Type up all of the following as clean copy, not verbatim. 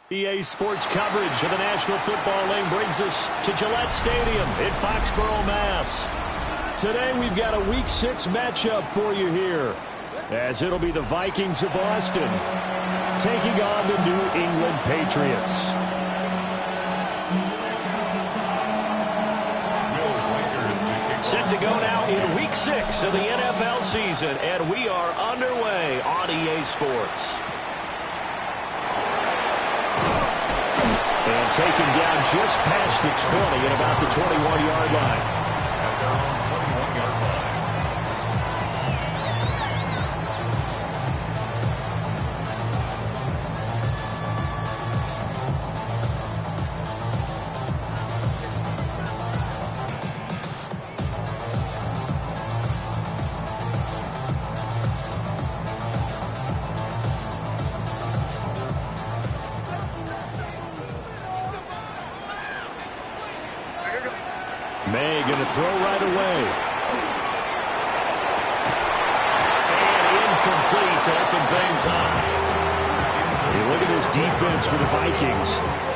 EA Sports coverage of the National Football League brings us to Gillette Stadium in Foxborough, Mass. Today we've got a Week 6 matchup for you here, as it'll be the Vikings of Austin taking on the New England Patriots. Set to go now in Week 6 of the NFL season, and we are underway on EA Sports. And taken down just past the 20 at about the 21-yard line. At their own 21-yard line. May going to throw right away. And incomplete to open things up. Hey, look at this defense for the Vikings.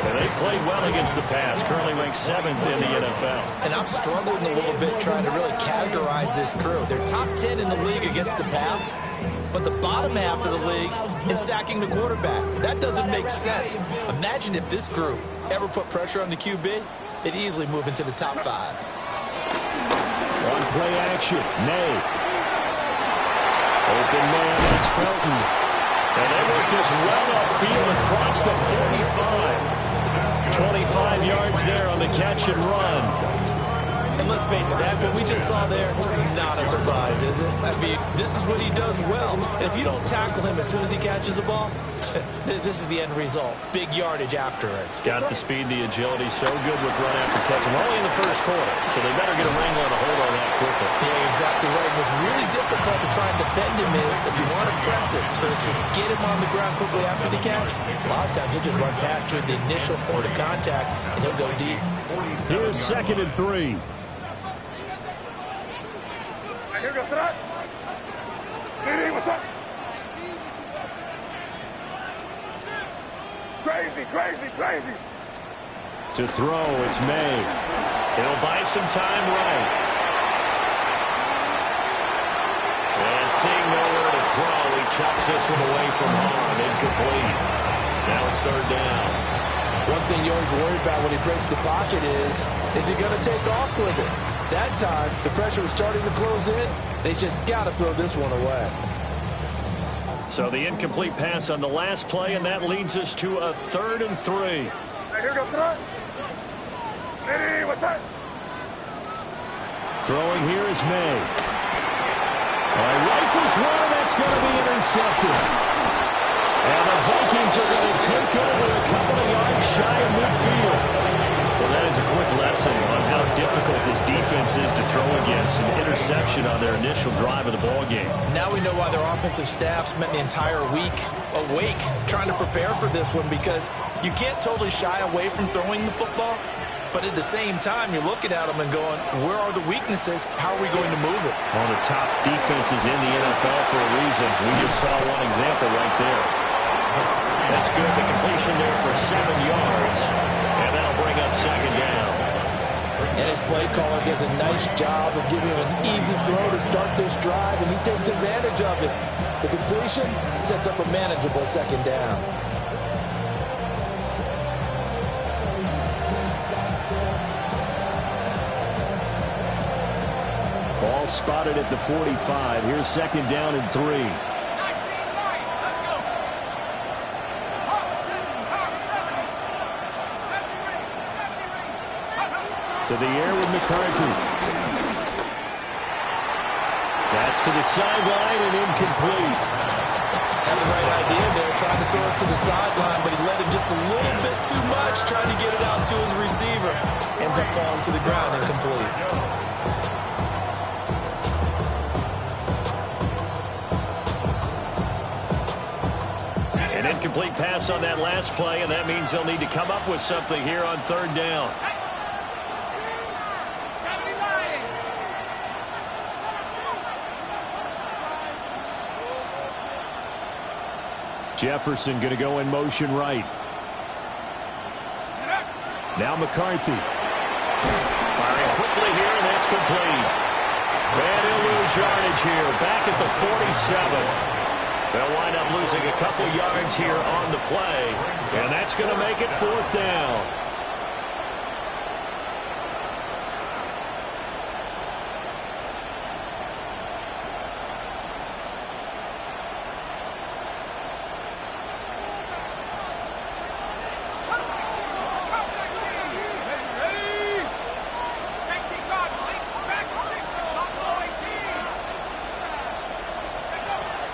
And they played well against the pass. Currently ranked 7th in the NFL. And I'm struggling a little bit trying to really categorize this crew. They're top 10 in the league against the pass, but the bottom half of the league in sacking the quarterback. That doesn't make sense. Imagine if this group ever put pressure on the QB, they'd easily move into the top 5. On play action, May. Open man, that's Felton. And they work this well upfield across the 45. 25 yards there on the catch and run. And let's face it, that what we just saw there, not a surprise, is it? I mean, this is what he does well. And if you don't tackle him as soon as he catches the ball, this is the end result. Big yardage after it. Got the speed, the agility, so good with run after catch. We're only in the first quarter, so they better get a wrangle and a hold on that quickly. Yeah, exactly right. And what's really difficult to try and defend him is if you want to press him so that you get him on the ground quickly after the catch, a lot of times he'll just run past you at the initial point of contact, and he'll go deep. Here's 2nd and 3. Here goes that. Diddy, what's up? Crazy, crazy, crazy. To throw, it's May. He'll buy some time right. And seeing nowhere to throw, he chucks this one away from home. Incomplete. Now it's 3rd down. One thing you always worry about when he breaks the pocket is he going to take off with it? That time, the pressure was starting to close in. They just got to throw this one away. So the incomplete pass on the last play, and that leads us to a 3rd and 3. Hey, here goes that. Diddy, what's that? Throwing here is May. Rifles one, that's going to be intercepted. And the Vikings are going to take over a couple of yards shy of midfield. Well, that is a quick lesson on how difficult this defense is to throw against. An interception on their initial drive of the ballgame. Now we know why their offensive staff spent the entire week awake trying to prepare for this one, because you can't totally shy away from throwing the football, but at the same time, you're looking at them and going, where are the weaknesses? How are we going to move it? One of the top defenses in the NFL for a reason. We just saw one example right there. That's good. The completion there for 7 yards. And that'll bring up 2nd down. And his play caller does a nice job of giving him an easy throw to start this drive, and he takes advantage of it. The completion sets up a manageable 2nd down. Ball spotted at the 45. Here's 2nd down and 3. To the air with McCarthy. That's to the sideline and incomplete. Had the right idea there, trying to throw it to the sideline, but he let him just a little bit too much, trying to get it out to his receiver. Ends up falling to the ground, incomplete. An incomplete pass on that last play, and that means they'll need to come up with something here on 3rd down. Jefferson going to go in motion right. Now McCarthy. Firing quickly here, and that's complete. And he'll lose yardage here, back at the 47. They'll wind up losing a couple yards here on the play, and that's going to make it 4th down.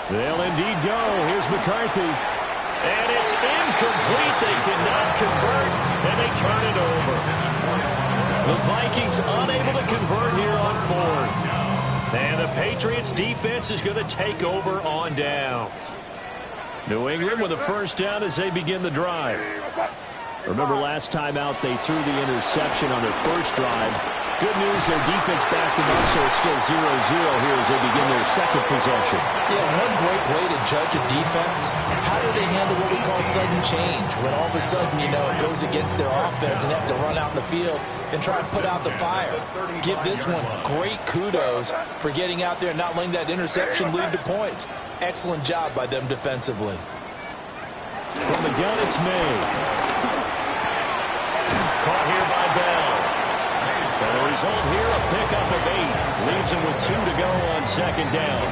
They'll indeed go. Here's McCarthy. And it's incomplete. They cannot convert, and they turn it over. The Vikings unable to convert here on 4th. And the Patriots defense is going to take over on downs. New England with a first down as they begin the drive. Remember last time out they threw the interception on their first drive. Good news, their defense backed them up, so it's still 0-0 here as they begin their second possession. Yeah, one great way to judge a defense, how do they handle what we call sudden change? When all of a sudden, you know, it goes against their offense and they have to run out in the field and try to put out the fire. Give this one great kudos for getting out there and not letting that interception lead to points. Excellent job by them defensively. From the gun, it's May. Caught here by Bell. And the result here, a pickup of 8. Leaves him with 2 to go on second down.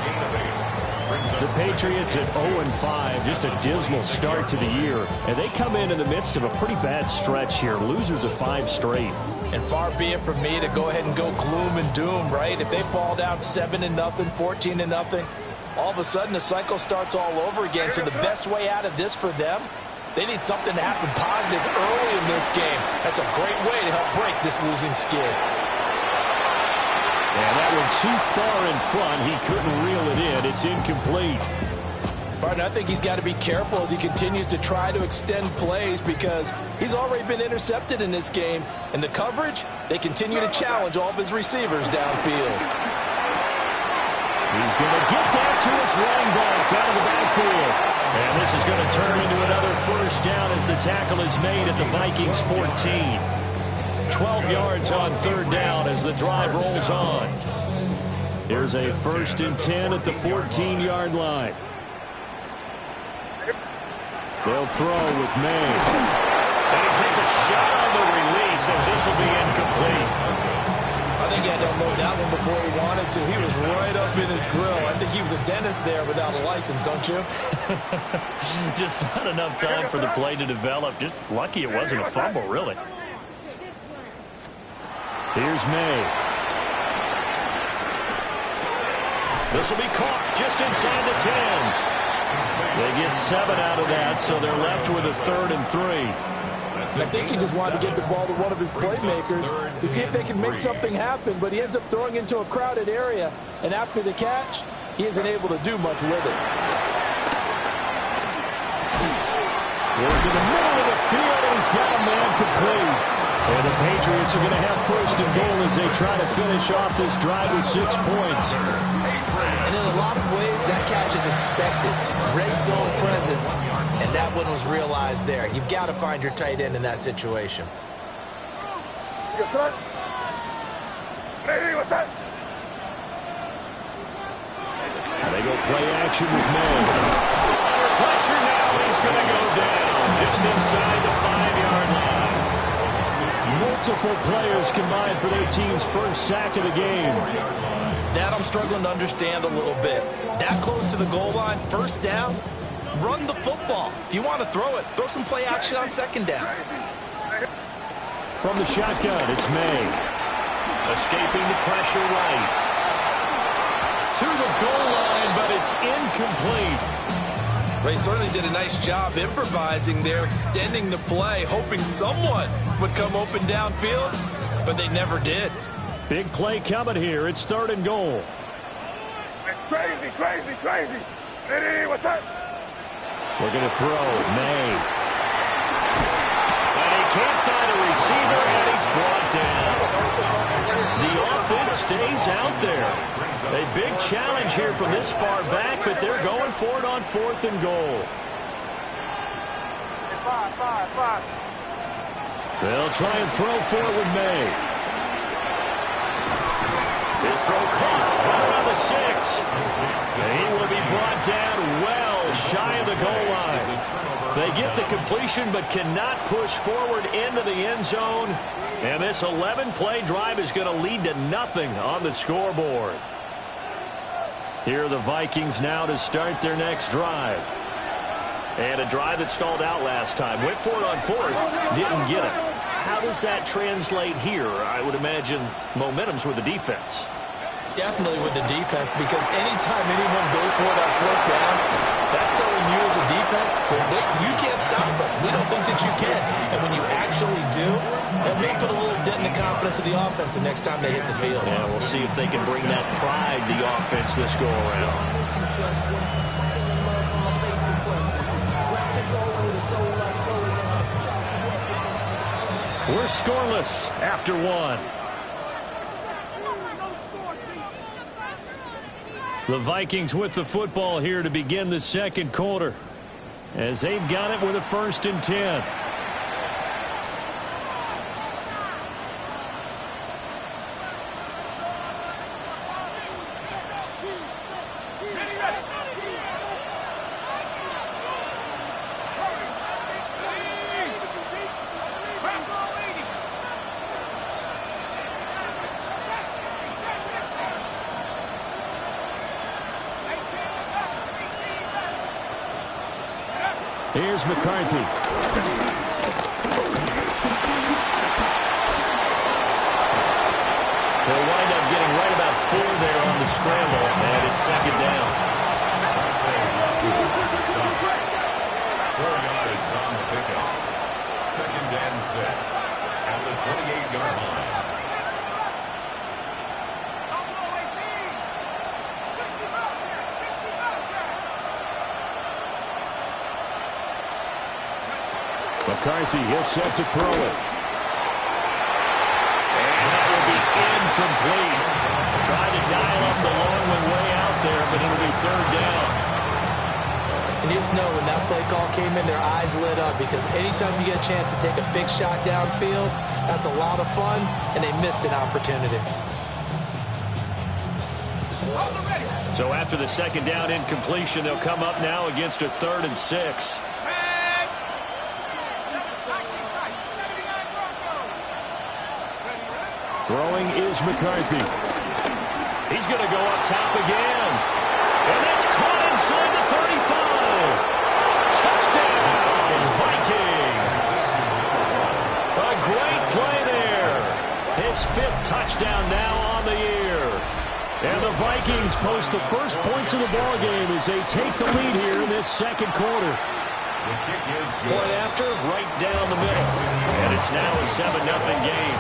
The Patriots at 0-5, just a dismal start to the year. And they come in the midst of a pretty bad stretch here. Losers of 5 straight. And far be it from me to go ahead and go gloom and doom, right? If they fall down 7-0, 14-0, all of a sudden the cycle starts all over again. So the best way out of this for them, they need something to happen positive early in this game. That's a great way to help break this losing skid. And that one too far in front. He couldn't reel it in. It's incomplete. Barton, I think he's got to be careful as he continues to try to extend plays because he's already been intercepted in this game. And the coverage, they continue to challenge all of his receivers downfield. He's going to get that to his running back out of the backfield. And this is going to turn into another first down as the tackle is made at the Vikings 14. 12 yards on third down as the drive rolls on. Here's a 1st and 10 at the 14-yard line. They'll throw with May. And he takes a shot on the release as this will be incomplete. I think he had to unload that one before he wanted to. He was right up in his grill. I think he was a dentist there without a license, don't you? Just not enough time for the play to develop. Just lucky it wasn't a fumble, really. Here's May. This will be caught just inside the 10. They get 7 out of that, so they're left with a 3rd and 3. I think he just wanted to get the ball to one of his playmakers to see if they can make something happen, but he ends up throwing into a crowded area, and after the catch, he isn't able to do much with it. Working the middle of the field, and he's got a man complete. And the Patriots are going to have 1st and goal as they try to finish off this drive with 6 points. And in a lot of ways, that catch is expected. Red zone presence, and that one was realized there. You've got to find your tight end in that situation. They go play action with May. Pressure now, he's going to go down just inside the 5-yard line. Multiple players combined for their team's first sack of the game. That I'm struggling to understand a little bit. That close to the goal line, first down, run the football. If you want to throw it, throw some play action on second down. From the shotgun, it's May. Escaping the pressure right. To the goal line, but it's incomplete. They certainly did a nice job improvising there, extending the play, hoping someone would come open downfield, but they never did. Big play coming here. It's 3rd and goal. Crazy, crazy, crazy. Eddie, what's up? We're going to throw. May. And he can't find a receiver, and he's brought down. The offense stays out there. A big challenge here from this far back, but they're going for it on 4th and goal. They'll try and throw for it with May. His throw caught right around the 6. He will be brought down well shy of the goal line. They get the completion but cannot push forward into the end zone. And this 11-play drive is going to lead to nothing on the scoreboard. Here are the Vikings now to start their next drive. And a drive that stalled out last time. Went for it on 4th, didn't get it. How does that translate here? I would imagine momentum's with the defense. Definitely with the defense, because anytime anyone goes for it on 4th down, that's telling you as a defense that you can't stop us. We don't think that you can. And when you actually do, that may put a little dent in the confidence of the offense the next time they hit the field. Yeah, we'll see if they can bring that pride to the offense this go-around. We're scoreless after 1. The Vikings with the football here to begin the second quarter, as they've got it with a 1st and 10. Here's McCarthy. They'll wind up getting right about 4 there on the scramble, and it's 2nd down. 4 yards on the pickup. 2nd and 6 at the 28-yard line. McCarthy, he'll set to throw it. And that will be incomplete. Trying to dial up the long one way out there, but it'll be 3rd down. And you just know when that play call came in, their eyes lit up, because anytime you get a chance to take a big shot downfield, that's a lot of fun, and they missed an opportunity. So after the 2nd down incompletion, they'll come up now against a 3rd and 6. Throwing is McCarthy. He's going to go up top again. And that's caught inside the 35. Touchdown, Vikings. A great play there. His 5th touchdown now on the year. And the Vikings post the first points of the ballgame as they take the lead here in this second quarter. Point after, right down the middle. And it's now a 7-0 game.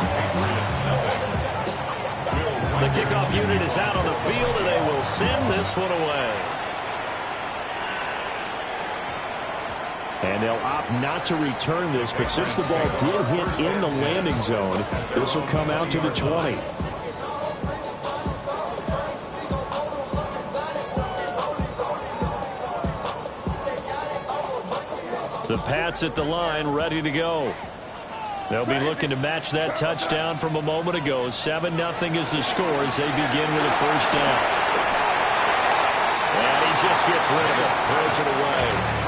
The kickoff unit is out on the field, and they will send this one away. And they'll opt not to return this, but since the ball did hit in the landing zone, this will come out to the 20. The Pats at the line, ready to go. They'll be looking to match that touchdown from a moment ago. 7-0 is the score as they begin with a 1st down. And he just gets rid of it, throws it away.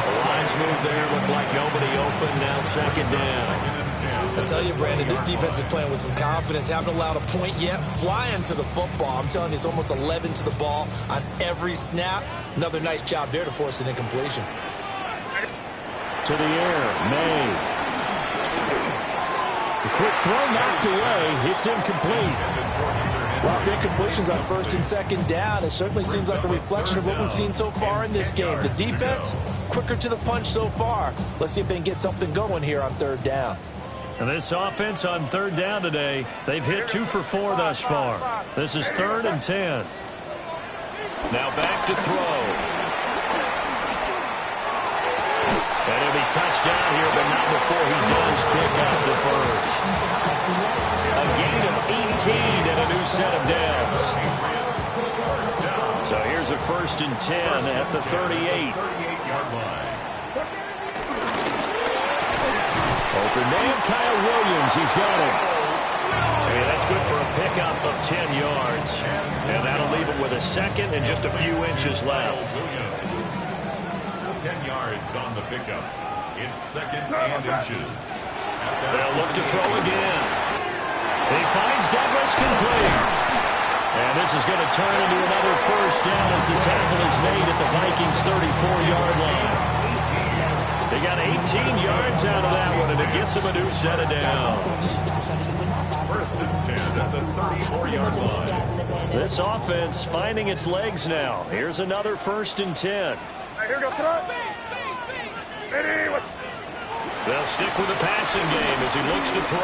The lines move there, look like nobody open, now 2nd down. I tell you, Brandon, this defense is playing with some confidence. Haven't allowed a point yet. Flying to the football. I'm telling you, it's almost 11 to the ball on every snap. Another nice job there to force an incompletion. To the air, May. The quick throw knocked away. It's incomplete. Well, the incompletions on 1st and 2nd down, it certainly seems like a reflection of what we've seen so far in this game. The defense, quicker to the punch so far. Let's see if they can get something going here on 3rd down. And this offense on 3rd down today, they've hit 2 for 4 thus far. This is 3rd and 10. Now back to throw. And he'll be touchdown here, but not before he does pick up the 1st. A gain of 18 and a new set of downs. So here's a 1st and 10 at the 38. Open man, Kyle Williams. He's got it. Hey, that's good for a pickup of 10 yards. And that'll leave him with a second and just a few inches left. 10 yards on the pickup. It's second and inches. They'll look to throw again. He finds Douglas complete. And this is going to turn into another first down as the tackle is made at the Vikings' 34-yard line. They got 18 yards out of that one, and it gets them a new set of downs. First and 10 at the 34-yard line. This offense finding its legs now. Here's another first and 10. Here goes throw. They'll stick with the passing game as he looks to throw.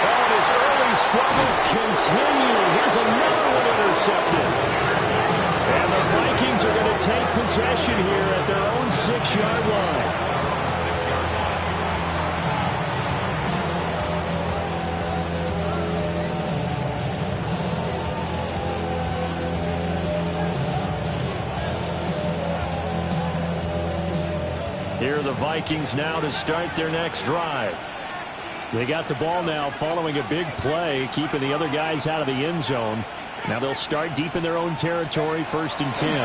Oh, and his early struggles continue. Here's another one intercepted. And the Vikings are going to take possession here at their own 6-yard line. Here are the Vikings now to start their next drive. They got the ball now following a big play, keeping the other guys out of the end zone. Now they'll start deep in their own territory, first and 10. And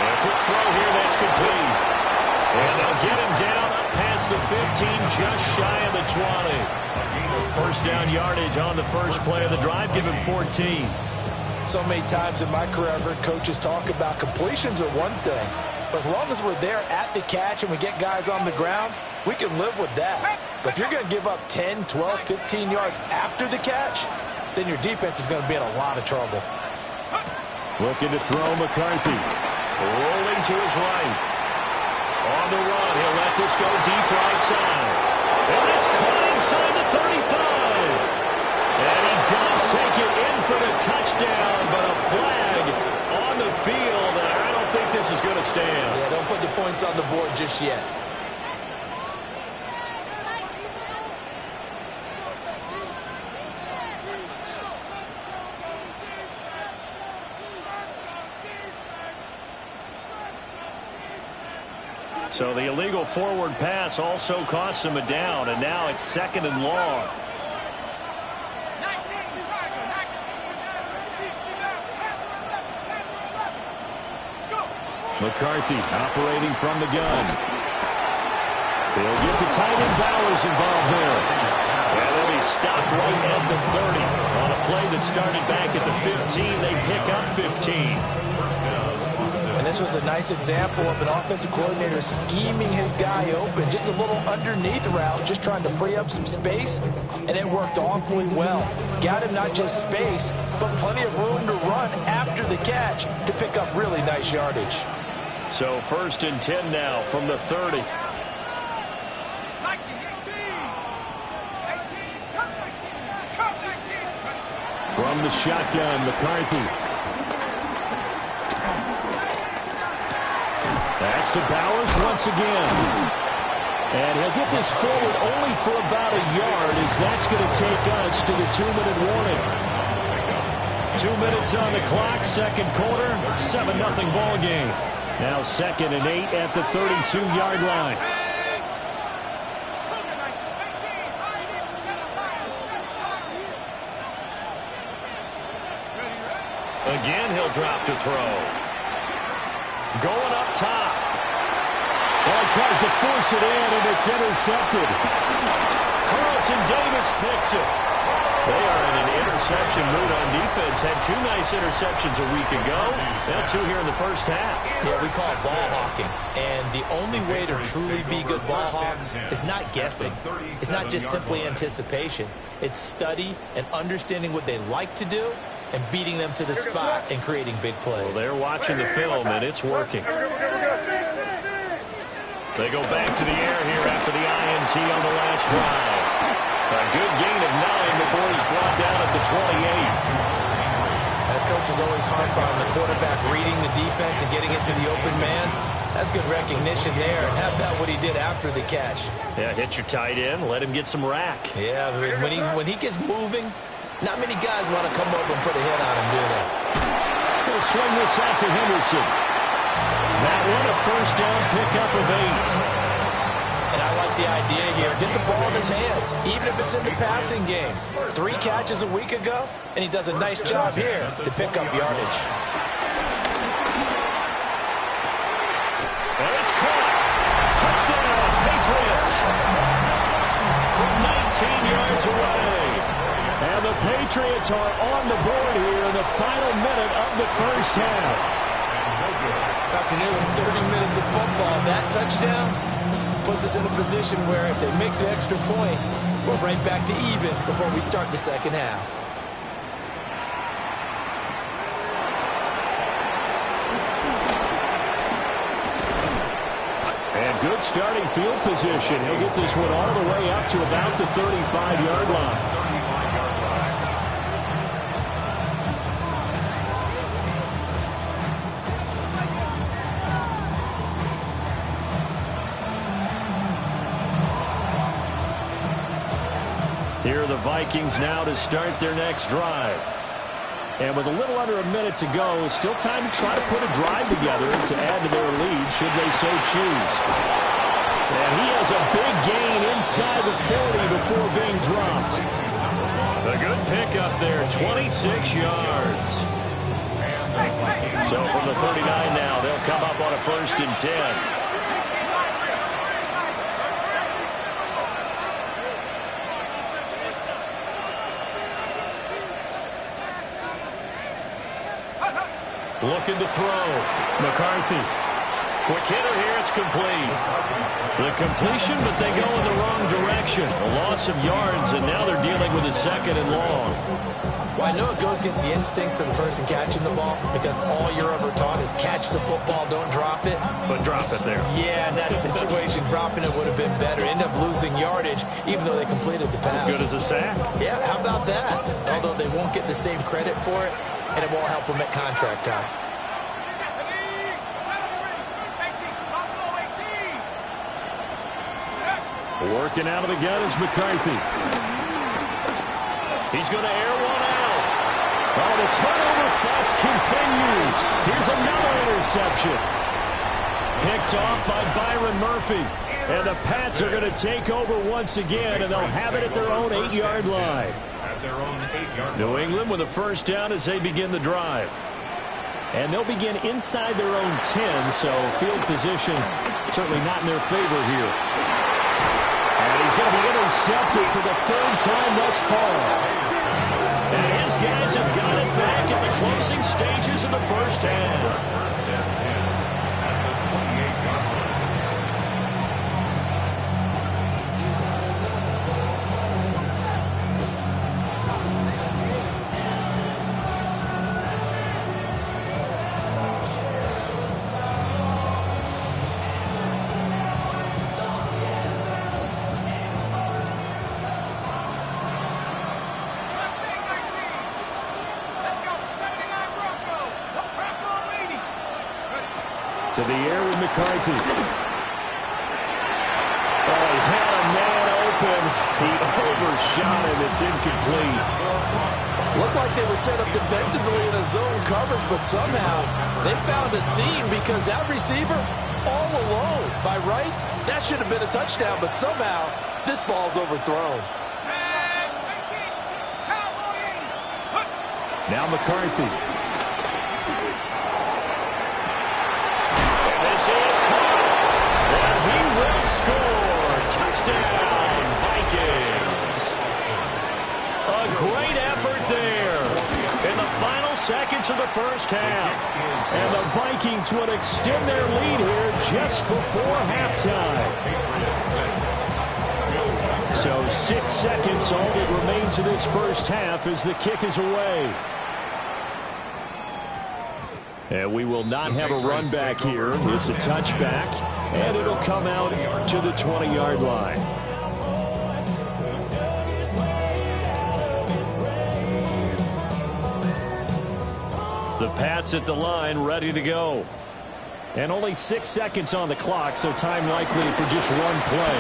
a quick throw here, that's complete. And they'll get him down up past the 15, just shy of the 20. First down yardage on the first play of the drive, give him 14. So many times in my career I've heard coaches talk about completions are one thing. But as long as we're there at the catch and we get guys on the ground, we can live with that. But if you're going to give up 10, 12, 15 yards after the catch, then your defense is going to be in a lot of trouble. Looking to throw McCarthy. Rolling to his right. On the run, he'll let this go deep right side. And it's caught inside the 35. And he does take it in for the touchdown, but a flag on the field. And I don't think this is going to stand. Yeah, don't put the points on the board just yet. So the illegal forward pass also costs him a down, and now it's second and long. McCarthy operating from the gun. They'll get the tight end Bowers involved there. And they'll be stopped right at the 30. On a play that started back at the 15, they pick up 15. And this was a nice example of an offensive coordinator scheming his guy open. Just a little underneath route, just trying to free up some space, and it worked awfully well. Got him not just space, but plenty of room to run after the catch to pick up really nice yardage. So first and 10 now from the 30. From the shotgun, McCarthy. That's to Bowers once again. And he'll get this forward only for about a yard, as that's going to take us to the 2-minute warning. 2 minutes on the clock, second quarter, 7-0 ball game. Now second and 8 at the 32-yard line. Again, he'll drop to throw. Going up top. Well, he tries to force it in, and it's intercepted. Carlton Davis picks it. They are in an interception mood on defense. Had 2 nice interceptions a week ago. Now 2 here in the first half. Yeah, we call it ball hawking. And the only way to truly be good ball hawks is not guessing. It's not just simply anticipation. It's study and understanding what they like to do and beating them to the spot and creating big plays. Well, they're watching the film, and it's working. They go back to the air here after the INT on the last drive. A good gain of 9 before he's brought down at the 28. Coaches always harp on the quarterback reading the defense and getting into the open man. That's good recognition there. And how about what he did after the catch? Yeah, hit your tight end, let him get some rack. Yeah, when he gets moving, not many guys want to come over and put a hit on him, do they? He'll swing this out to Henderson. That one a first down pickup of 8. the idea here. Get the ball in his hands, even if it's in the passing game. 3 catches a week ago, and he does a nice job here to pick up yardage. And it's caught. Touchdown, Patriots. From 19 yards away. And the Patriots are on the board here in the final minute of the first half. After nearly 30 minutes of football, that touchdown puts us in a position where if they make the extra point, we're right back to even before we start the second half. And good starting field position. He'll get this one all the way up to about the 35-yard line. Here are the Vikings now to start their next drive. And with a little under a minute to go, still time to try to put a drive together to add to their lead should they so choose. And he has a big gain inside the 40 before being dropped. A good pickup there, 26 yards. So from the 39 now, they'll come up on a 1st and 10. Looking to throw. McCarthy. Quick hitter here. It's complete. The completion, but they go in the wrong direction. A loss of yards, and now they're dealing with a 2nd and long. Well, I know it goes against the instincts of the person catching the ball because all you're ever taught is catch the football, don't drop it. But drop it there. Yeah, in that situation, dropping it would have been better. End up losing yardage, even though they completed the pass. As good as a sack. Yeah, how about that? Although they won't get the same credit for it, and it won't help them at contract time. Working out of the gun is McCarthy. He's going to air one out. Oh, the turnover fuss continues. Here's another interception. Picked off by Byron Murphy. And the Pats are going to take over once again, and they'll have it at their own 8-yard line. New England with a 1st down as they begin the drive. And they'll begin inside their own 10, so field position certainly not in their favor here. And he's going to be intercepted for the 3rd time thus far. And his guys have got it back at the closing stages of the first half. To the air with McCarthy. Oh, he had a man open. He overshot him. It's incomplete. Looked like they were set up defensively in a zone coverage, but somehow they found a seam because that receiver all alone. By rights, that should have been a touchdown, but somehow this ball's overthrown. Now McCarthy. This is caught, and he will score. Touchdown, Vikings. A great effort there in the final seconds of the first half. And the Vikings would extend their lead here just before halftime. So 6 seconds, all that remains of this first half as the kick is away. And we will not have a run back here. It's a touchback, and it'll come out to the 20-yard line. The Pats at the line, ready to go. And only 6 seconds on the clock, so time likely for just one play.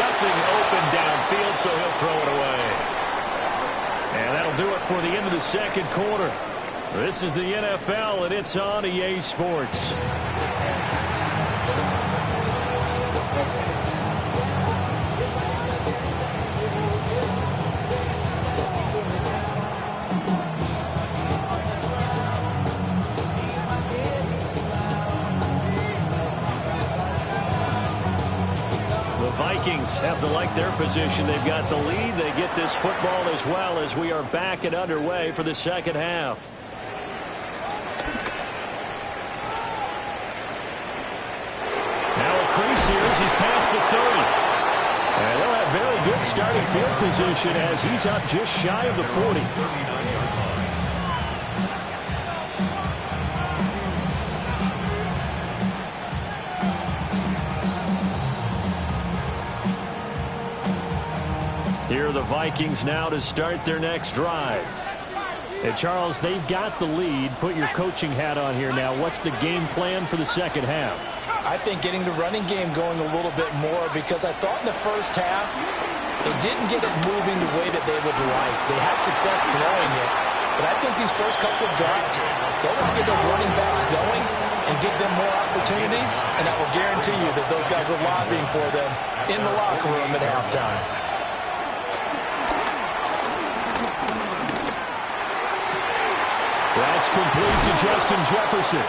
Nothing open downfield, so he'll throw it away. And that'll do it for the end of the second quarter. This is the NFL, and it's on EA Sports. Vikings have to like their position. They've got the lead. They get this football as well as we are back and underway for the second half. Now a crease here as he's past the 30. And they'll have very good starting field position as he's up just shy of the 40. Here are the Vikings now to start their next drive. And Charles, they've got the lead. Put your coaching hat on here now. What's the game plan for the second half? I think getting the running game going a little bit more, because I thought in the first half they didn't get it moving the way that they would like. They had success throwing it, but I think these first couple of drives, they want to get those running backs going and give them more opportunities, and I will guarantee you that those guys were lobbying for them in the locker room at halftime. That's complete to Justin Jefferson.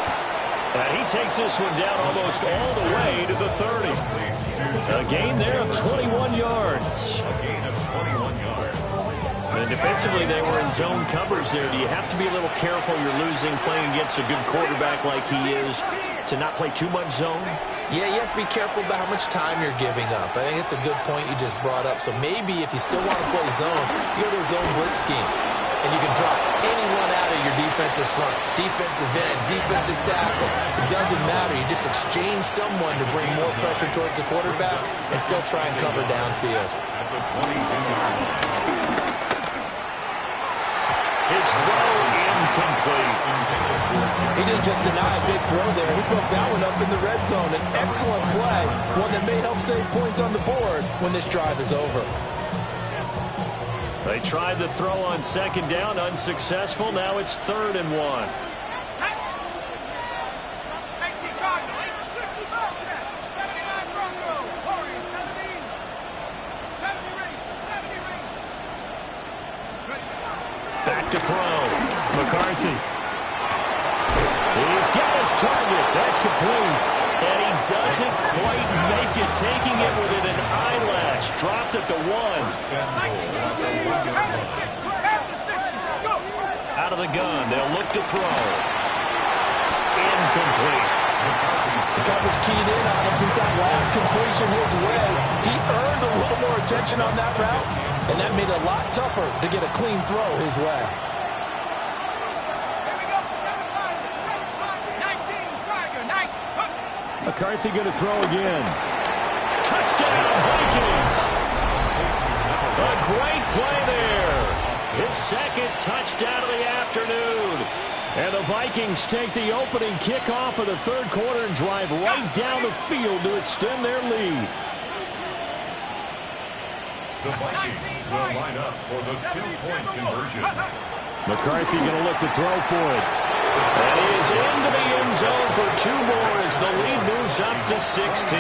He takes this one down almost all the way to the 30. A gain there of 21 yards. And defensively, they were in zone coverage there. Do you have to be a little careful? You're losing playing against a good quarterback like he is to not play too much zone? Yeah, you have to be careful about how much time you're giving up. I think it's a good point you just brought up. So maybe if you still want to play zone, you go to a zone blitz scheme. And you can drop anyone out of your defensive front, defensive end, defensive tackle. It doesn't matter. You just exchange someone to bring more pressure towards the quarterback and still try and cover downfield. His throw incomplete. He didn't just deny a big throw there. He broke that one up in the red zone. An excellent play, one that may help save points on the board when this drive is over. They tried the throw on second down, unsuccessful. Now it's 3rd and 1. Back to throw. McCarthy. He's got his target. That's complete. And he doesn't quite make it, taking it within an eyelash. Dropped at the 1. Out of the gun, they'll look to throw. Incomplete. The coverage keyed in on him since that last completion his way. He earned a little more attention on that route, and that made it a lot tougher to get a clean throw his way. McCarthy going to throw again. Touchdown, Vikings. A great play there. His second touchdown of the afternoon. And the Vikings take the opening kickoff of the third quarter and drive right down the field to extend their lead. The Vikings will line up for the 2-point conversion. McCarthy going to look to throw for it. And he is into the end zone for 2 more as the lead moves up to 16.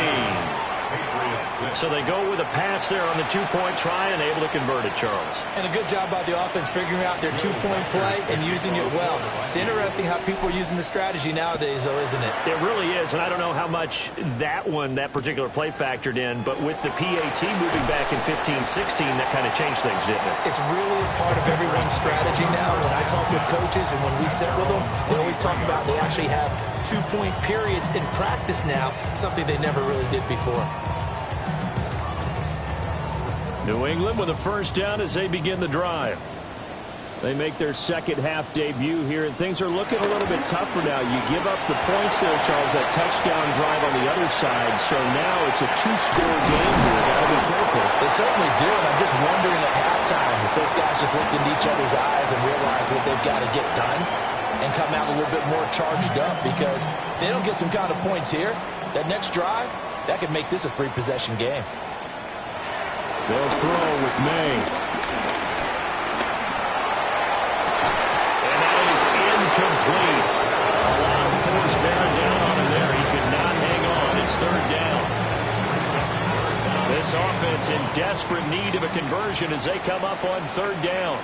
So they go with a pass there on the 2-point try and able to convert it, Charles. And a good job by the offense figuring out their 2-point play and using it well. It's interesting how people are using the strategy nowadays, though, isn't it? It really is, and I don't know how much that particular play factored in, but with the PAT moving back in 15-16, that kind of changed things, didn't it? It's really a part of everyone's strategy now. When I talk with coaches and when we sit with them, they always talk about they actually have 2-point periods in practice now, something they never really did before. New England with a first down as they begin the drive. They make their second half debut here, and things are looking a little bit tougher now. You give up the points there, Charles, that touchdown drive on the other side, so now it's a 2-score game here. Got to be careful. They certainly do, and I'm just wondering at halftime if those guys just looked into each other's eyes and realize what they've got to get done and come out a little bit more charged up, because they don't get some kind of points here. That next drive, that could make this a 3-possession game. They'll throw with May. And that is incomplete. A lot of force bearing down on him there. He could not hang on. It's 3rd down. This offense in desperate need of a conversion as they come up on 3rd down.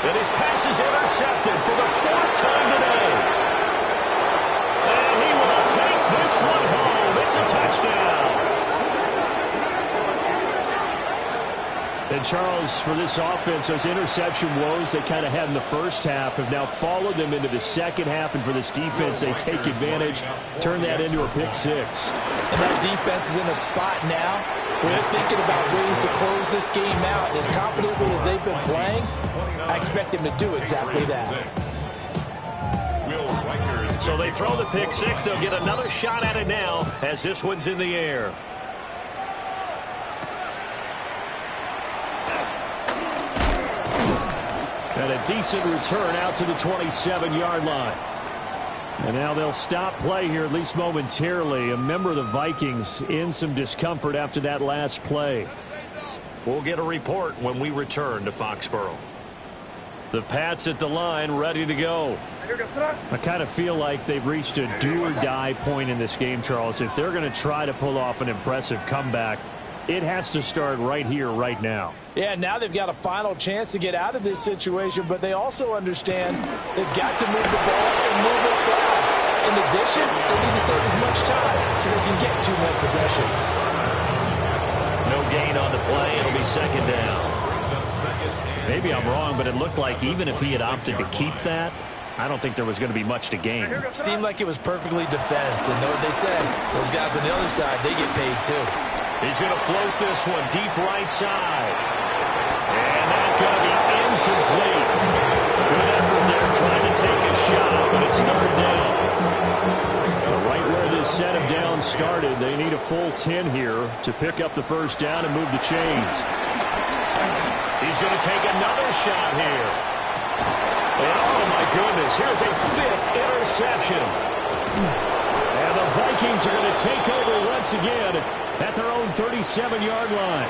And his pass is intercepted for the 4th time today. And he will take this Charles, for this offense, those interception woes they kind of had in the first half have now followed them into the second half. And for this defense, they take advantage, turn that into a pick six. And that defense is in a spot now where they're thinking about ways to close this game out. And as confidently as they've been playing, I expect them to do exactly that. So they throw the pick six. They'll get another shot at it now as this one's in the air. And a decent return out to the 27-yard line. And now they'll stop play here, at least momentarily. A member of the Vikings in some discomfort after that last play. We'll get a report when we return to Foxborough. The Pats at the line, ready to go. I kind of feel like they've reached a do-or-die point in this game, Charles. If they're going to try to pull off an impressive comeback, it has to start right here, right now. Yeah, now they've got a final chance to get out of this situation, but they also understand they've got to move the ball and move it fast. In addition, they need to save as much time so they can get 2 more possessions. No gain on the play. It'll be second down. Maybe I'm wrong, but it looked like even if he had opted to keep that, I don't think there was going to be much to gain. Seemed like it was perfectly defense. And know what they said? Those guys on the other side, they get paid too. He's going to float this one deep right side. And that's going to be incomplete. Good effort there trying to take a shot, but it's third down. Right where this set of downs started, they need a full 10 here to pick up the first down and move the chains. He's going to take another shot here. And oh, my goodness, here's a 5th interception. And the Vikings are going to take over once again at their own 37-yard line.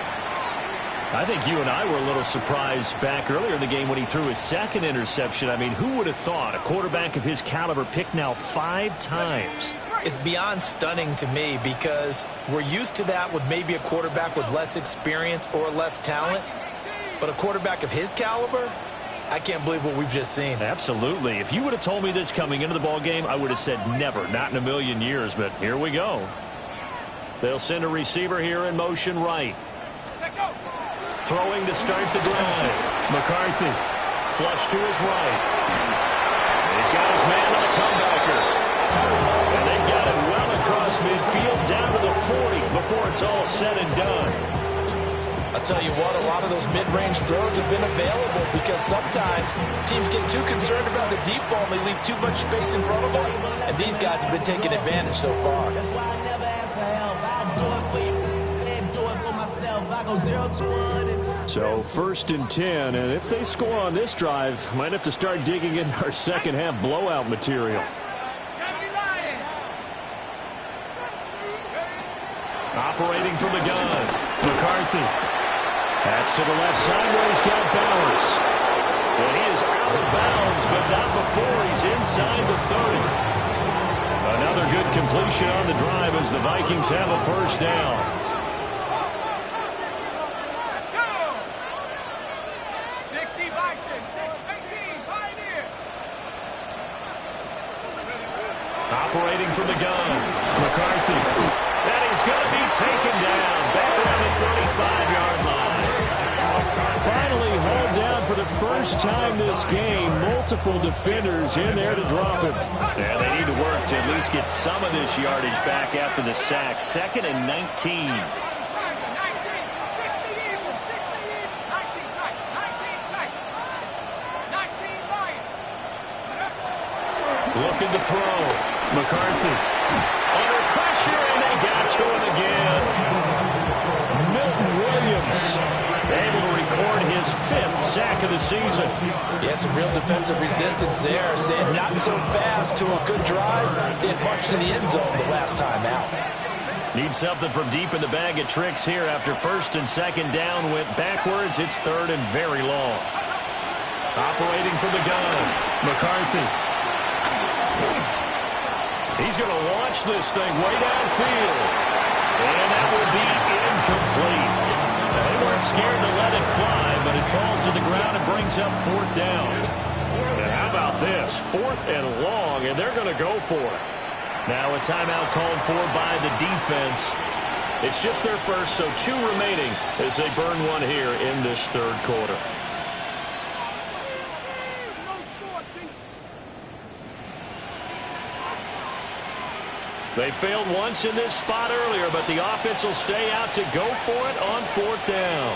I think you and I were a little surprised back earlier in the game when he threw his 2nd interception. I mean, who would have thought a quarterback of his caliber picked now 5 times? It's beyond stunning to me because we're used to that with maybe a quarterback with less experience or less talent. But a quarterback of his caliber, I can't believe what we've just seen. Absolutely. If you would have told me this coming into the ballgame, I would have said never, not in a million years. But here we go. They'll send a receiver here in motion right. Throwing to start the drive. McCarthy. Flush to his right. He's got his man on the comebacker. And they've got it well across midfield down to the 40 before it's all said and done. I'll tell you what, a lot of those mid-range throws have been available because sometimes teams get too concerned about the deep ball and they leave too much space in front of them. And these guys have been taking advantage so far. That's why I never ask for help. I do it for you and do it for myself. I go 0 to 1. So 1st and 10, and if they score on this drive, might have to start digging in our second half blowout material. Operating from the gun, McCarthy. That's to the left side where he's got Bowers. And he is out of bounds, but not before he's inside the 30. Another good completion on the drive as the Vikings have a first down. Operating from the gun, McCarthy. And he's going to be taken down back around the 35-yard line. Finally hauled down for the first time this game. Multiple defenders in there to drop him. Yeah, they need to work to at least get some of this yardage back after the sack. 2nd and 19. Looking to throw. McCarthy. Under pressure, and they got to him again. Milton Williams able to record his 5th sack of the season. Yeah, some real defensive resistance there. Saying not so fast to a good drive. They had marched to the end zone the last time out. Need something from deep in the bag of tricks here after 1st and 2nd down. Went backwards. It's 3rd and very long. Operating from the gun. McCarthy. He's going to launch this thing way downfield. And that will be incomplete. They weren't scared to let it fly, but it falls to the ground and brings up 4th down. And how about this? 4th and long, and they're going to go for it. Now a timeout called for by the defense. It's just their first, so 2 remaining as they burn one here in this third quarter. They failed once in this spot earlier, but the offense will stay out to go for it on 4th down.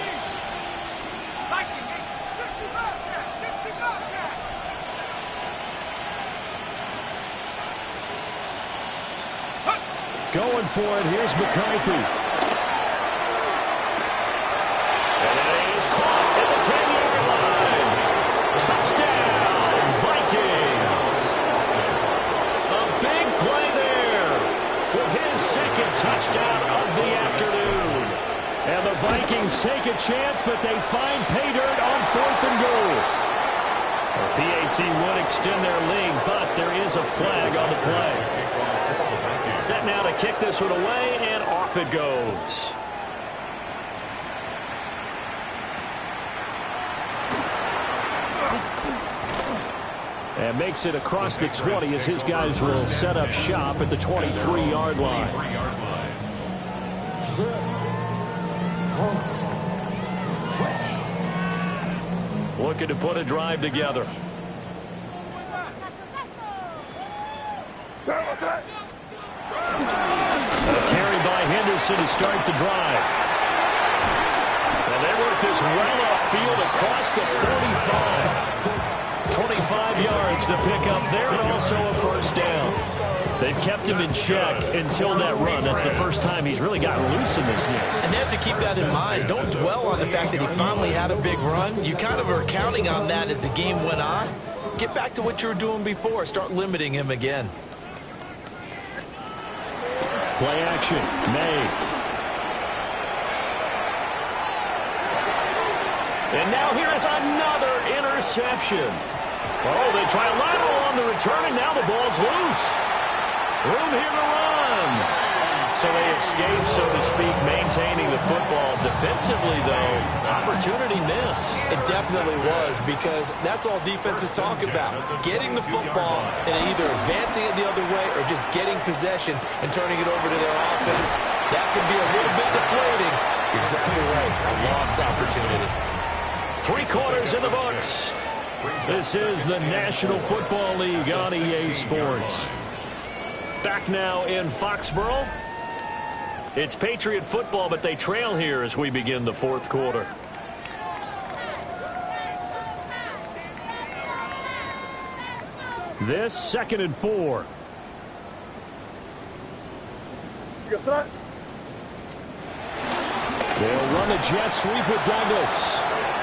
Going for it, here's McCarthy. And it is caught at the 10-yard line. Touchdown, Vikings. A big play there with his 2nd touchdown of the afternoon. And the Vikings take a chance, but they find pay dirt on 4th and goal. The PAT would extend their lead, but there is a flag on the play. Set now to kick this one away, and off it goes. And makes it across the 20 as his guys will set up shop at the 23-yard line. Looking to put a drive together. A carry by Henderson to start the drive. And they work this well upfield across the 45. 25 yards to pick up there, and also a 1st down. They've kept him in check until that run. That's the first time he's really gotten loose in this game. And they have to keep that in mind. Don't dwell on the fact that he finally had a big run. You kind of are counting on that as the game went on. Get back to what you were doing before. Start limiting him again. Play action, May. And now here is another interception. Oh, they try a lateral on the return, and now the ball's loose. Room here to run. So they escape, so to speak, maintaining the football. Defensively, though, opportunity miss. It definitely was, because that's all defenses talk about. Getting the football and either advancing it the other way or just getting possession and turning it over to their offense. That can be a little bit deflating. You're exactly right. A lost opportunity. 3 quarters in the books. This is the National Football League on EA Sports. Back now in Foxborough. It's Patriot football, but they trail here as we begin the 4th quarter. This 2nd and 4. They'll run a jet sweep with Douglas.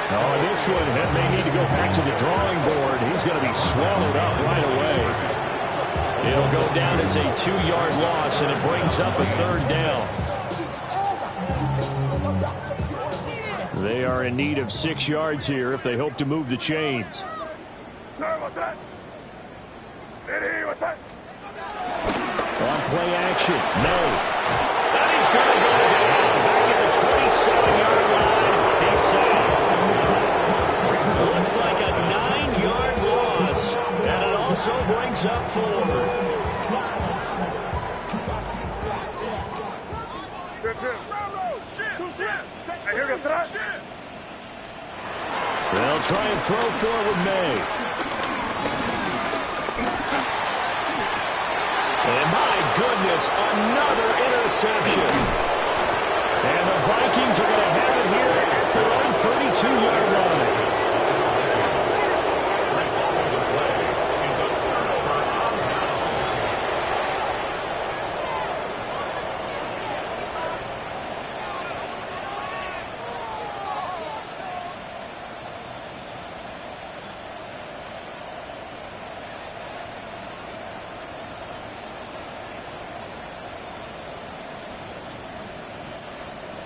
Oh, this one may need to go back to the drawing board. He's going to be swallowed up right away. It'll go down as a 2-yard loss, and it brings up a 3rd down. They are in need of 6 yards here if they hope to move the chains. On play action, May. And he's going to go down back at the 27-yard line. He's sacked. Looks like a 9-yard loss, and it also brings up 4th. They'll try and throw forward May. And my goodness, another interception. And the Vikings are going to have it here at their own 32-yard line.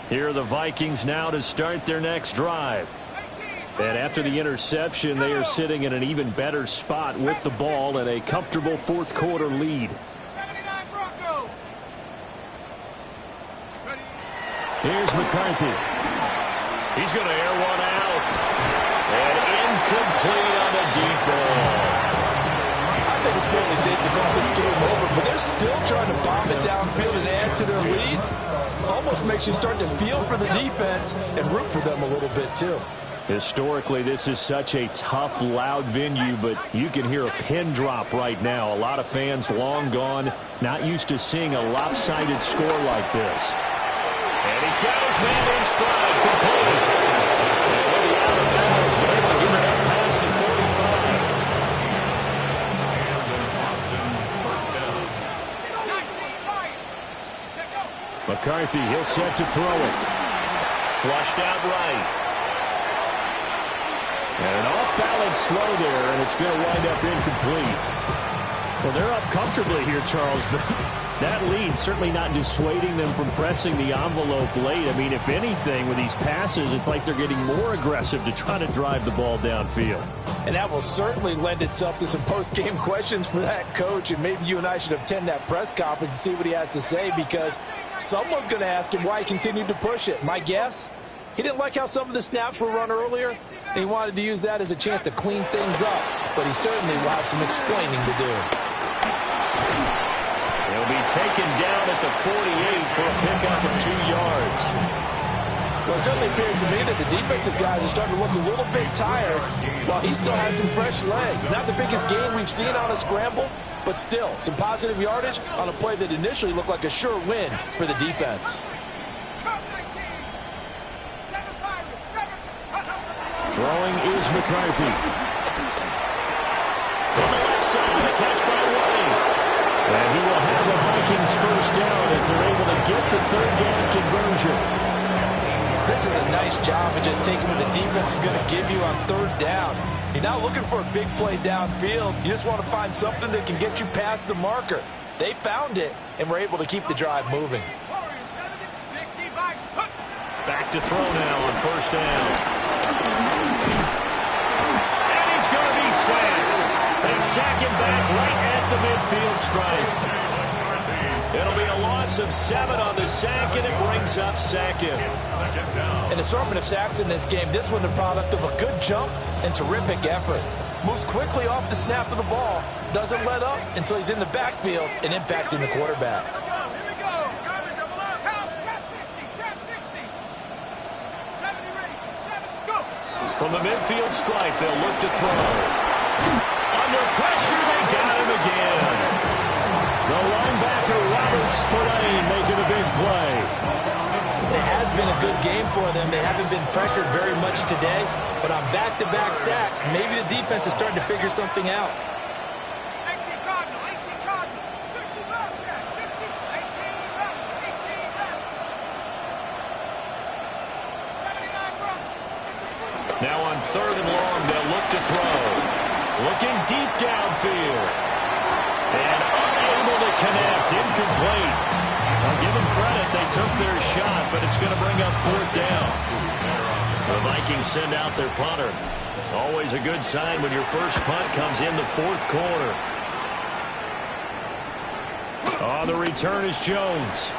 Here are the Vikings now to start their next drive. And after the interception, they are sitting in an even better spot with the ball and a comfortable 4th quarter lead. Here's McCarthy. He's going to air one out. And incomplete on the deep ball. I think it's fairly safe to call this game over, but they're still trying to bomb it downfield and add to their lead. Almost almost makes you start to feel for the defense and root for them a little bit too. Historically, this is such a tough, loud venue, but you can hear a pin drop right now. A lot of fans long gone, not used to seeing a lopsided score like this. And he's got his man in stride, complete. And he'll be out of bounds, but able to get it up past the 45. And an Austin first down. McCarthy, he'll set to throw it. Flushed out right. And an off-balance throw there, and it's going to wind up incomplete. Well, they're up comfortably here, Charles, but that lead certainly not dissuading them from pressing the envelope late. I mean, if anything, with these passes, it's like they're getting more aggressive to try to drive the ball downfield. And that will certainly lend itself to some post-game questions for that coach, and maybe you and I should attend that press conference and see what he has to say, because someone's going to ask him why he continued to push it. My guess, he didn't like how some of the snaps were run earlier, and he wanted to use that as a chance to clean things up, but he certainly will have some explaining to do. He'll be taken down at the 48 for a pickup of 2 yards. Well, it certainly appears to me that the defensive guys are starting to look a little bit tired while he still has some fresh legs. Not the biggest gain we've seen on a scramble, but still some positive yardage on a play that initially looked like a sure win for the defense. Throwing is McCarthy. On the left side, the catch by White. And he will have the Vikings first down as they're able to get the third down conversion. This is a nice job of just taking what the defense is going to give you on third down. You're not looking for a big play downfield. You just want to find something that can get you past the marker. They found it and were able to keep the drive moving. Back to throw now on first down. And he's going to be sacked. They sack him back right at the midfield stripe. It'll be a loss of 7 on the sack, and it brings up second. An assortment of sacks in this game. This one the product of a good jump and terrific effort. Moves quickly off the snap of the ball. Doesn't let up until he's in the backfield and impacting the quarterback. From the midfield stripe, they'll look to throw. Under pressure, they got him again. The linebacker, Robert Spillane, making a big play. It has been a good game for them. They haven't been pressured very much today, but on back-to-back sacks, maybe the defense is starting to figure something out. Now on third and long, they'll look to throw. Looking deep downfield. And unable to connect. Incomplete. I'll give them credit. They took their shot, but it's going to bring up fourth down. The Vikings send out their punter. Always a good sign when your first punt comes in the fourth quarter. On the return is Jones.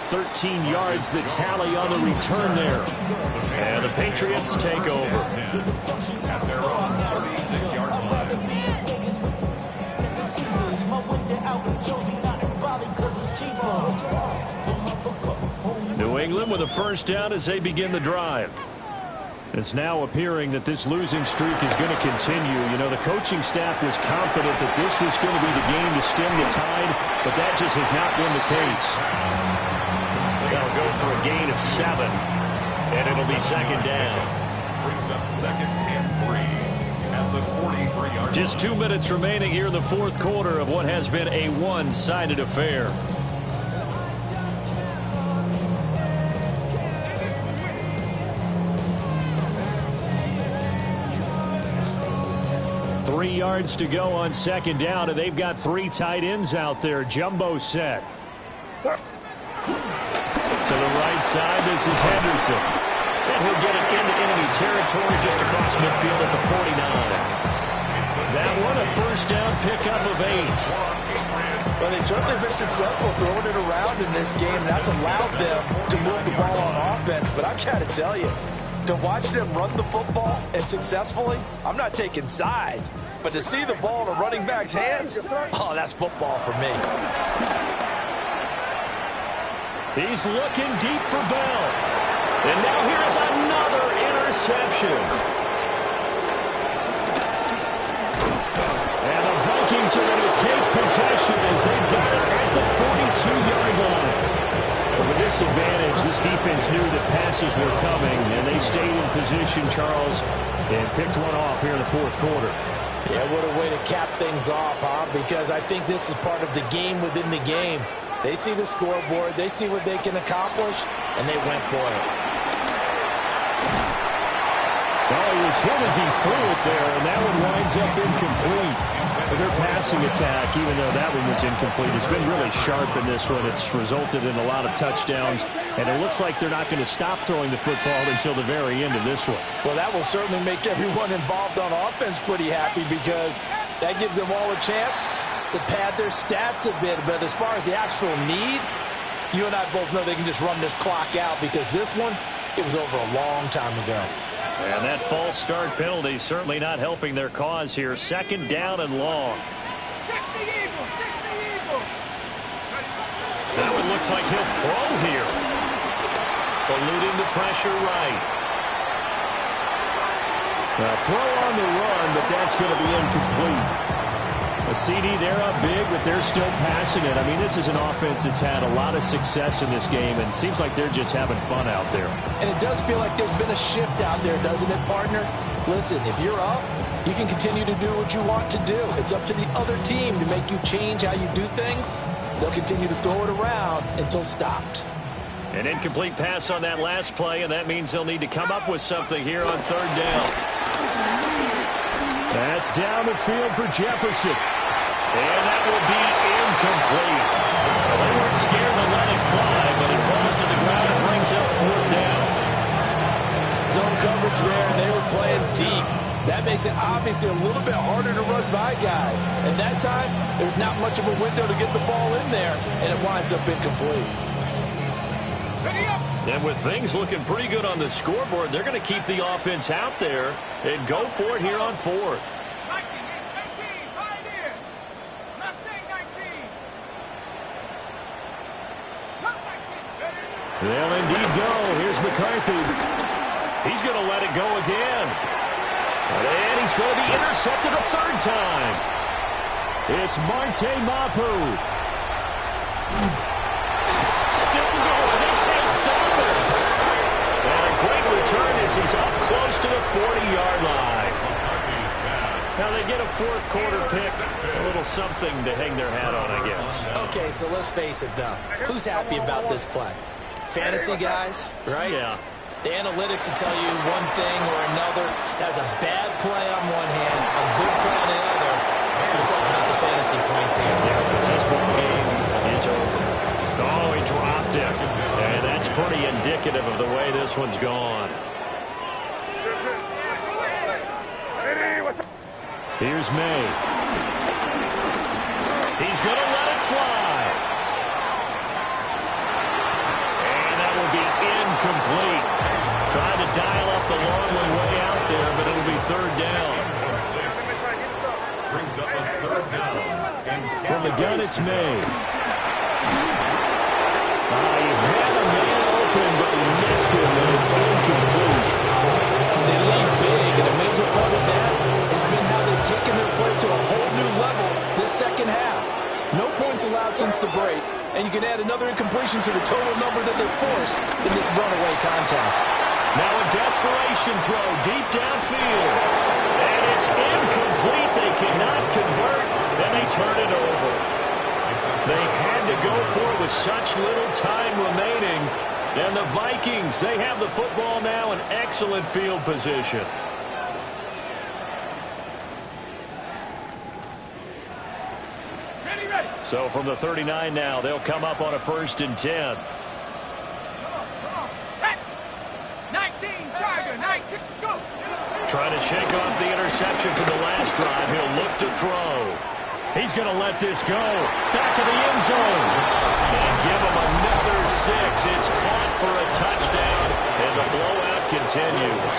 13 yards the tally on the return there. And the Patriots take over. At their own 36-yard line. New England with a first down as they begin the drive. It's now appearing that this losing streak is going to continue. You know, the coaching staff was confident that this was going to be the game to stem the tide, but that just has not been the case. They'll go for a gain of 7, and it'll be second down. Brings up second and 3 at the 43-yard line. Just 2 minutes remaining here in the fourth quarter of what has been a one-sided affair. Three yards to go on second down, and they've got 3 tight ends out there. Jumbo set. To the right side, this is Henderson. And he'll get it into enemy territory just across midfield at the 49. That one, a first down pickup of 8. Well, they've certainly been successful throwing it around in this game. That's allowed them to move the ball on offense. But I've got to tell you, to watch them run the football and successfully, I'm not taking sides. But to see the ball in a running back's hands, oh, that's football for me. He's looking deep for Bell. And now here's another interception. And the Vikings are going to take possession as they've got it at the 42-yard line. And with this advantage, this defense knew that passes were coming, and they stayed in position, Charles, and picked one off here in the fourth quarter. Yeah, what a way to cap things off, huh? Because I think this is part of the game within the game. They see the scoreboard, they see what they can accomplish, and they went for it. Well, he was hit as he threw it there, and that one winds up incomplete. But their passing attack, even though that one was incomplete, has been really sharp in this one. It's resulted in a lot of touchdowns, and it looks like they're not going to stop throwing the football until the very end of this one. Well, that will certainly make everyone involved on offense pretty happy because that gives them all a chance to pad their stats a bit. But as far as the actual need, you and I both know they can just run this clock out because this one, it was over a long time ago. And that false start penalty certainly not helping their cause here. Second down and long. 60 Eagles, 60 Eagles. That one looks like he'll throw here. Eluding the pressure right. Now throw on the run, but that's going to be incomplete. A CD, they're up big, but they're still passing it. I mean, this is an offense that's had a lot of success in this game, and it seems like they're just having fun out there. And it does feel like there's been a shift out there, doesn't it, partner? Listen, if you're up, you can continue to do what you want to do. It's up to the other team to make you change how you do things. They'll continue to throw it around until stopped. An incomplete pass on that last play, and that means they'll need to come up with something here on third down. That's down the field for Jefferson. And that will be incomplete. They weren't scared to let it fly, but it falls to the ground and brings up fourth down. Zone coverage there, and they were playing deep. That makes it obviously a little bit harder to run by guys. And that time, there's not much of a window to get the ball in there, and it winds up incomplete. And with things looking pretty good on the scoreboard, they're going to keep the offense out there and go for it here on fourth. They'll indeed go. Here's McCarthy. He's going to let it go again. And he's going to be intercepted a third time. It's Marte Mapu. Still going. He can't stop it. And a great return as he's up close to the 40-yard line. Now they get a fourth quarter pick. A little something to hang their hat on, I guess. Okay, so let's face it, though. Who's happy about this play? Fantasy guys, right? Yeah. The analytics will tell you one thing or another. That's a bad play on one hand, a good play on the other, but it's all about the fantasy points here. Yeah, because this ball game is over. Oh, he dropped it. And that's pretty indicative of the way this one's gone. Here's May. He's going to let it fly. Incomplete. Trying to dial up the long way out there, but it'll be third down. Brings up a third down. From the gun, it's May. He had a man open, but he missed him, and it's incomplete. They lead big, and a major part of that has been how they've taken their play to a whole new level this second half. No points allowed since the break. And you can add another incompletion to the total number that they forced in this runaway contest. Now a desperation throw deep downfield. And it's incomplete. They cannot convert, and they turn it over. They had to go for it with such little time remaining. And the Vikings, they have the football now in excellent field position. So from the 39 now, they'll come up on a 1st and 10. Come on, set. 19, Tiger, 19, go. Trying to shake off the interception from the last drive. He'll look to throw. He's going to let this go. Back of the end zone. And give him another 6. It's caught for a touchdown. And the blowout continues.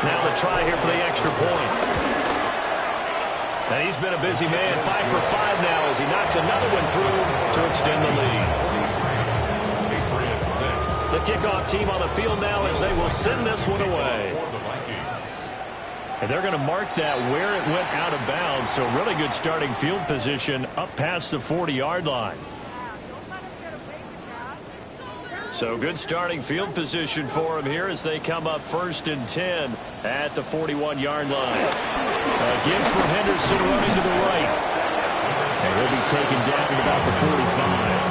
Now the try here for the extra point. And he's been a busy man, 5 for 5 now as he knocks another one through to extend the lead. The kickoff team on the field now as they will send this one away. And they're going to mark that where it went out of bounds. So really good starting field position up past the 40-yard line. So good starting field position for them here as they come up 1st and 10 at the 41-yard line. Again for Henderson running to the right. And he'll be taken down at about the 45.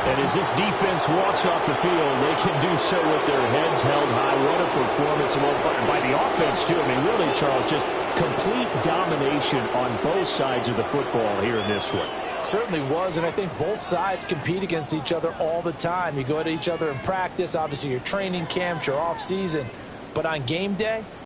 And as this defense walks off the field, they can do so with their heads held high. What a performance by the offense, too. I mean, really, Charles, just complete domination on both sides of the football here in this one. Certainly was, and I think both sides compete against each other all the time. You go at each other in practice, obviously your training camps, your off season, but on game day,